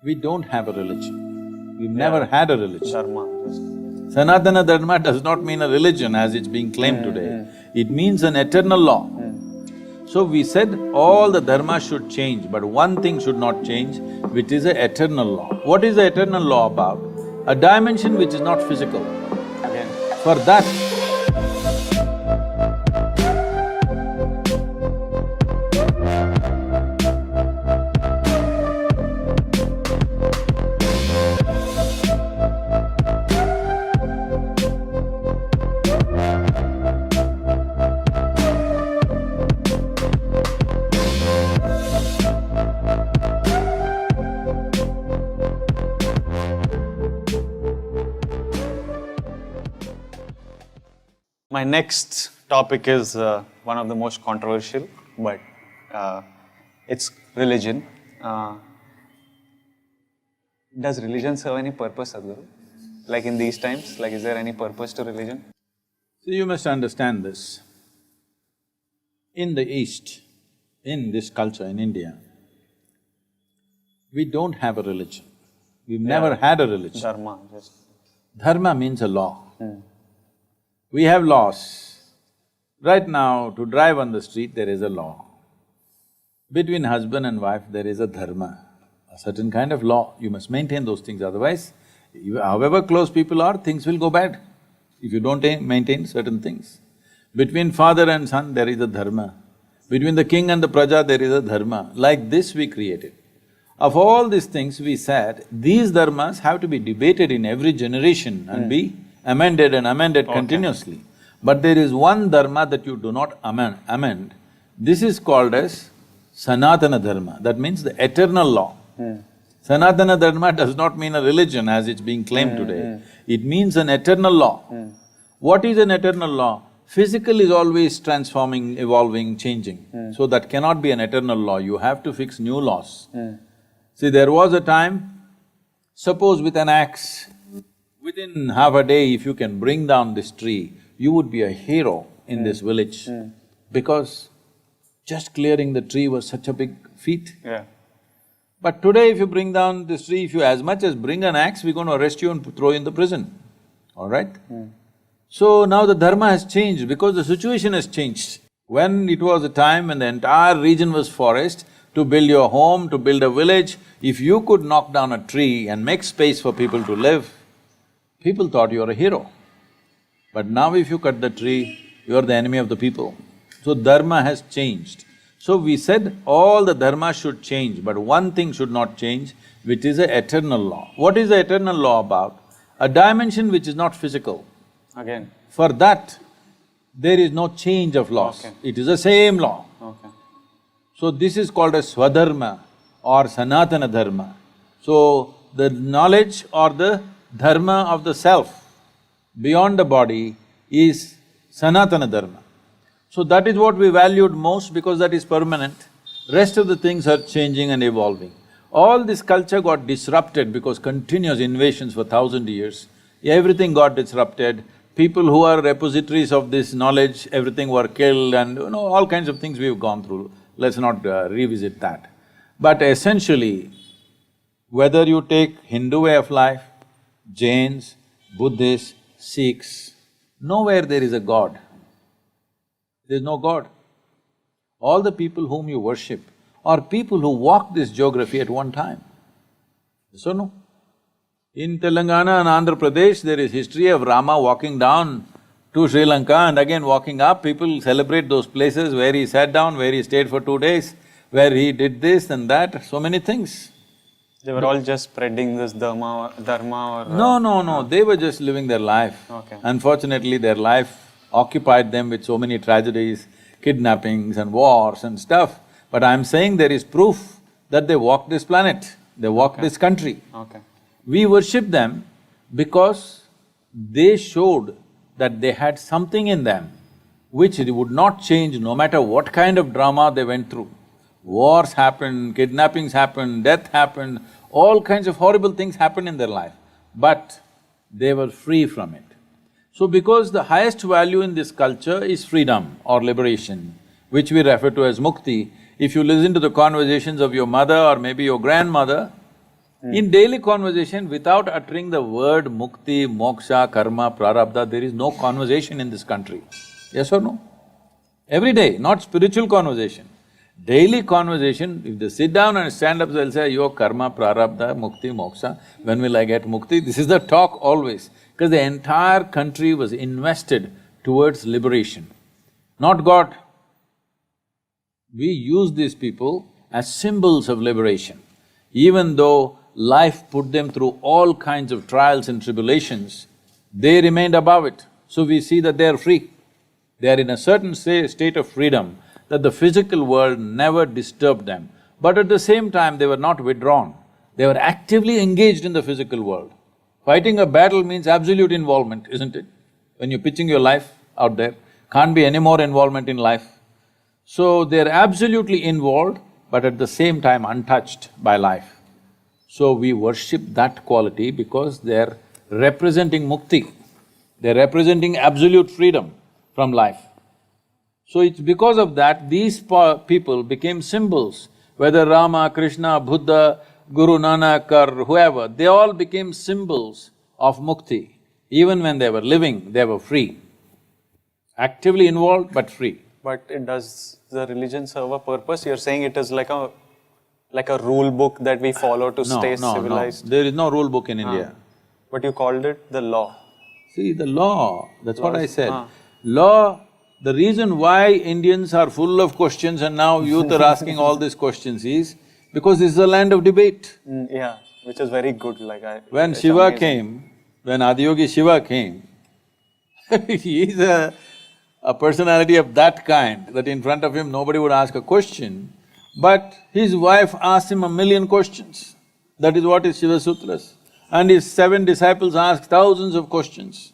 We don't have a religion. We've never had a religion. Dharma. Sanatana Dharma does not mean a religion as it's being claimed today. It means an eternal law. So we said all the dharma should change, but one thing should not change, which is the eternal law. What is the eternal law about? A dimension which is not physical. Again. For that, My next topic is one of the most controversial, but it's religion. Does religion serve any purpose, Sadhguru? Like in these times, like is there any purpose to religion? so you must understand this. In the East, in this culture, in India, we don't have a religion. We've never had a religion. Dharma, just… Dharma means a law. We have laws. Right now, to drive on the street, there is a law. Between husband and wife, there is a dharma, a certain kind of law. You must maintain those things, otherwise, however close people are, things will go bad if you don't maintain certain things. Between father and son, there is a dharma. Between the king and the praja, there is a dharma. Like this we created. Of all these things, we said, these dharmas have to be debated in every generation and be amended and amended continuously. But there is one dharma that you do not amend. This is called as Sanatana Dharma, that means the eternal law. Sanatana Dharma does not mean a religion as it's being claimed today. It means an eternal law. What is an eternal law? Physical is always transforming, evolving, changing. So that cannot be an eternal law, you have to fix new laws. See, there was a time, suppose with an axe, within half a day if you can bring down this tree, you would be a hero in this village. Because just clearing the tree was such a big feat. Yeah. But today if you bring down this tree, if you as much as bring an axe, we're going to arrest you and throw you in the prison, all right? So now the dharma has changed because the situation has changed. When it was a time when the entire region was forest, to build your home, to build a village, if you could knock down a tree and make space for people to live, people thought you're a hero. But now if you cut the tree, you're the enemy of the people. So dharma has changed. So we said all the dharma should change, but one thing should not change, which is the eternal law. What is the eternal law about? A dimension which is not physical. Again. For that, there is no change of laws. It is the same law. So this is called as Swadharma or Sanatana Dharma. So the knowledge or the dharma of the self beyond the body is Sanatana Dharma. So that is what we valued most because that is permanent. Rest of the things are changing and evolving. All this culture got disrupted because continuous invasions for 1,000 years. Everything got disrupted. People who are repositories of this knowledge, everything were killed and all kinds of things we've gone through. Let's not revisit that. But essentially, whether you take Hindu way of life, Jains, Buddhists, Sikhs, nowhere there is a God. There's no God. All the people whom you worship are people who walked this geography at one time. Yes or no? In Telangana and Andhra Pradesh, there is history of Rama walking down to Sri Lanka and again walking up. People celebrate those places where he sat down, where he stayed for 2 days, where he did this and that, so many things. They were all just spreading this dharma or… No, they were just living their life. Unfortunately, their life occupied them with so many tragedies, kidnappings and wars and stuff. But I'm saying there is proof that they walked this planet, they walked this country. We worship them because they showed that they had something in them which would not change no matter what kind of drama they went through. Wars happened, kidnappings happened, death happened, all kinds of horrible things happened in their life, but they were free from it. So because the highest value in this culture is freedom or liberation, which we refer to as mukti, if you listen to the conversations of your mother or maybe your grandmother, In daily conversation, without uttering the word mukti, moksha, karma, prarabdha, there is no conversation in this country. Yes or no? Every day, not spiritual conversation. Daily conversation, if they sit down and stand up, they'll say, yo, karma, prarabdha, mukti, moksha, when will I get mukti? This is the talk always, because the entire country was invested towards liberation, not God. We use these people as symbols of liberation. Even though life put them through all kinds of trials and tribulations, they remained above it. So we see that they are free. They are in a certain state of freedom that the physical world never disturbed them. But at the same time, they were not withdrawn. They were actively engaged in the physical world. Fighting a battle means absolute involvement, isn't it? When you're pitching your life out there, can't be any more involvement in life. So they're absolutely involved, but at the same time untouched by life. So we worship that quality because they're representing mukti, they're representing absolute freedom from life. So it's because of that these people became symbols, whether Rama, Krishna, Buddha, Guru Nanak or whoever, they all became symbols of mukti. Even when they were living, they were free. Actively involved but free. But does the religion serve a purpose? You're saying it is like a rule book that we follow to stay civilized? No, there is no rule book in India. But you called it the law. See, the law, that's what I said. Law, the reason why Indians are full of questions and now youth are asking all these questions is because this is a land of debate. Yeah, which is very good, When Shiva came, when Adiyogi Shiva came, he is a personality of that kind, that in front of him nobody would ask a question, but his wife asked him 1,000,000 questions. That is what is Shiva Sutras. And his 7 disciples asked thousands of questions.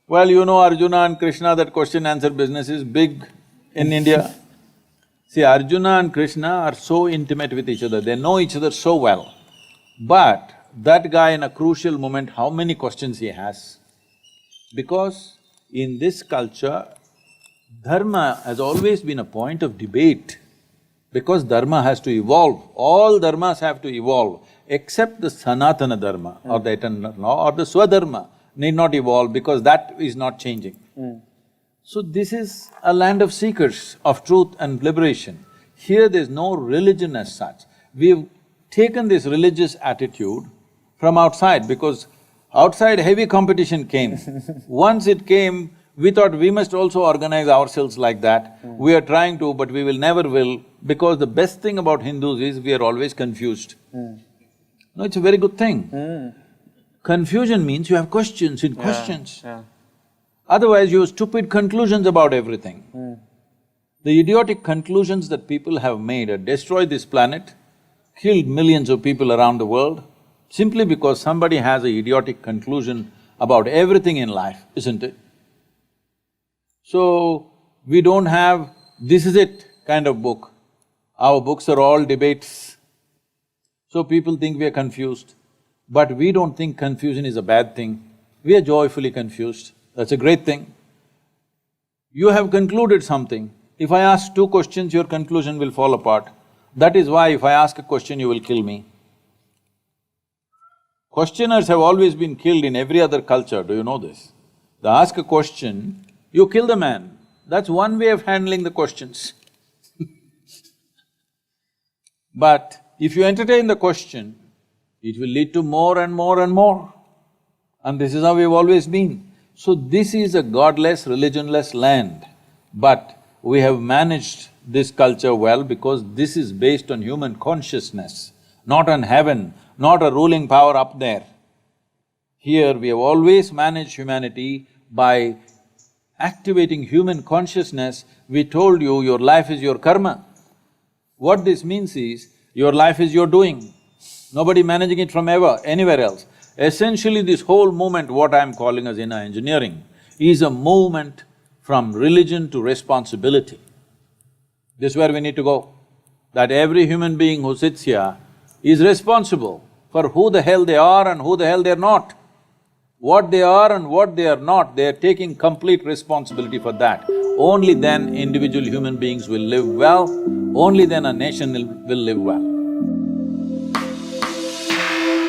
Well, you know Arjuna and Krishna, that question-answer business is big in India. See, Arjuna and Krishna are so intimate with each other, they know each other so well. But that guy in a crucial moment, how many questions he has? Because in this culture, dharma has always been a point of debate, because dharma has to evolve. All dharmas have to evolve, except the sanatana dharma or the eternal law or the swadharma need not evolve because that is not changing. So this is a land of seekers of truth and liberation. Here there's no religion as such. We've taken this religious attitude from outside because outside heavy competition came. Once it came, we thought we must also organize ourselves like that. We are trying to, but we will never will, because the best thing about Hindus is we are always confused. No, it's a very good thing. Confusion means you have questions in questions. Otherwise, you have stupid conclusions about everything. The idiotic conclusions that people have made have destroyed this planet, killed millions of people around the world, simply because somebody has an idiotic conclusion about everything in life, isn't it? So, we don't have this is it kind of book. Our books are all debates. So people think we are confused, but we don't think confusion is a bad thing. We are joyfully confused, that's a great thing. You have concluded something. If I ask 2 questions, your conclusion will fall apart. That is why if I ask a question, you will kill me. Questioners have always been killed in every other culture, do you know this? They ask a question, you kill the man. That's one way of handling the questions. But if you entertain the question, it will lead to more and more and more. And this is how we've always been. So this is a godless, religionless land. But we have managed this culture well because this is based on human consciousness, not on heaven, not a ruling power up there. Here we have always managed humanity by activating human consciousness. We told you your life is your karma. What this means is, your life is your doing, nobody managing it from anywhere else. Essentially this whole movement, what I'm calling as inner engineering, is a movement from religion to responsibility. This is where we need to go, that every human being who sits here is responsible for who the hell they are and who the hell they're not. What they are and what they are not, they are taking complete responsibility for that. Only then individual human beings will live well, only then a nation will live well.